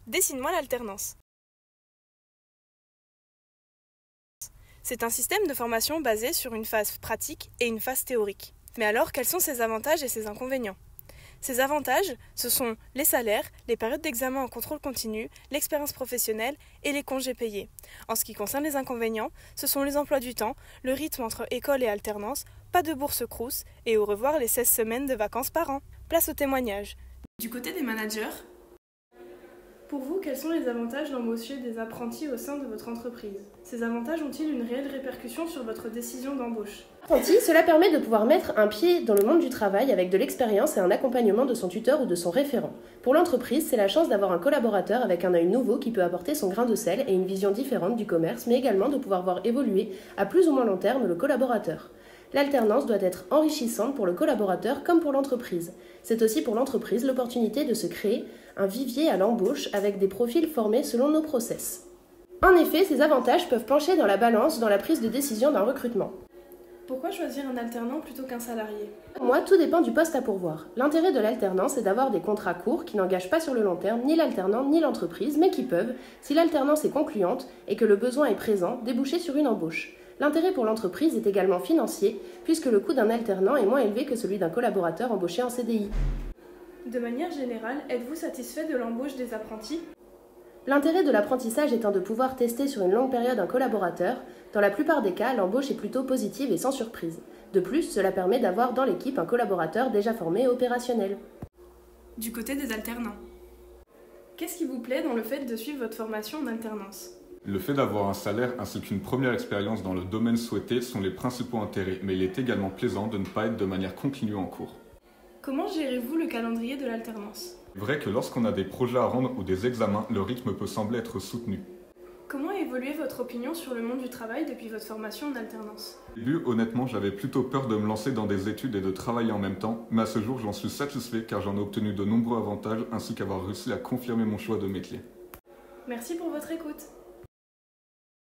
Dessine-moi l'alternance. C'est un système de formation basé sur une phase pratique et une phase théorique. Mais alors, quels sont ses avantages et ses inconvénients ? Ces avantages, ce sont les salaires, les périodes d'examen en contrôle continu, l'expérience professionnelle et les congés payés. En ce qui concerne les inconvénients, ce sont les emplois du temps, le rythme entre école et alternance, pas de bourse Crous et au revoir les 16 semaines de vacances par an. Place au témoignage. Du côté des managers, pour vous, quels sont les avantages d'embaucher des apprentis au sein de votre entreprise ? Ces avantages ont-ils une réelle répercussion sur votre décision d'embauche ? Apprenti, cela permet de pouvoir mettre un pied dans le monde du travail avec de l'expérience et un accompagnement de son tuteur ou de son référent. Pour l'entreprise, c'est la chance d'avoir un collaborateur avec un œil nouveau qui peut apporter son grain de sel et une vision différente du commerce, mais également de pouvoir voir évoluer à plus ou moins long terme le collaborateur. L'alternance doit être enrichissante pour le collaborateur comme pour l'entreprise. C'est aussi pour l'entreprise l'opportunité de se créer un vivier à l'embauche avec des profils formés selon nos process. En effet, ces avantages peuvent pencher dans la balance dans la prise de décision d'un recrutement. Pourquoi choisir un alternant plutôt qu'un salarié ? Pour moi, tout dépend du poste à pourvoir. L'intérêt de l'alternance est d'avoir des contrats courts qui n'engagent pas sur le long terme ni l'alternant ni l'entreprise, mais qui peuvent, si l'alternance est concluante et que le besoin est présent, déboucher sur une embauche. L'intérêt pour l'entreprise est également financier, puisque le coût d'un alternant est moins élevé que celui d'un collaborateur embauché en CDI. De manière générale, êtes-vous satisfait de l'embauche des apprentis ? L'intérêt de l'apprentissage étant de pouvoir tester sur une longue période un collaborateur, dans la plupart des cas, l'embauche est plutôt positive et sans surprise. De plus, cela permet d'avoir dans l'équipe un collaborateur déjà formé et opérationnel. Du côté des alternants, qu'est-ce qui vous plaît dans le fait de suivre votre formation en alternance ? Le fait d'avoir un salaire ainsi qu'une première expérience dans le domaine souhaité sont les principaux intérêts, mais il est également plaisant de ne pas être de manière continue en cours. Comment gérez-vous le calendrier de l'alternance ? C'est vrai que lorsqu'on a des projets à rendre ou des examens, le rythme peut sembler être soutenu. Comment a évolué votre opinion sur le monde du travail depuis votre formation en alternance ? Au début, honnêtement, j'avais plutôt peur de me lancer dans des études et de travailler en même temps, mais à ce jour, j'en suis satisfait car j'en ai obtenu de nombreux avantages ainsi qu'avoir réussi à confirmer mon choix de métier. Merci pour votre écoute.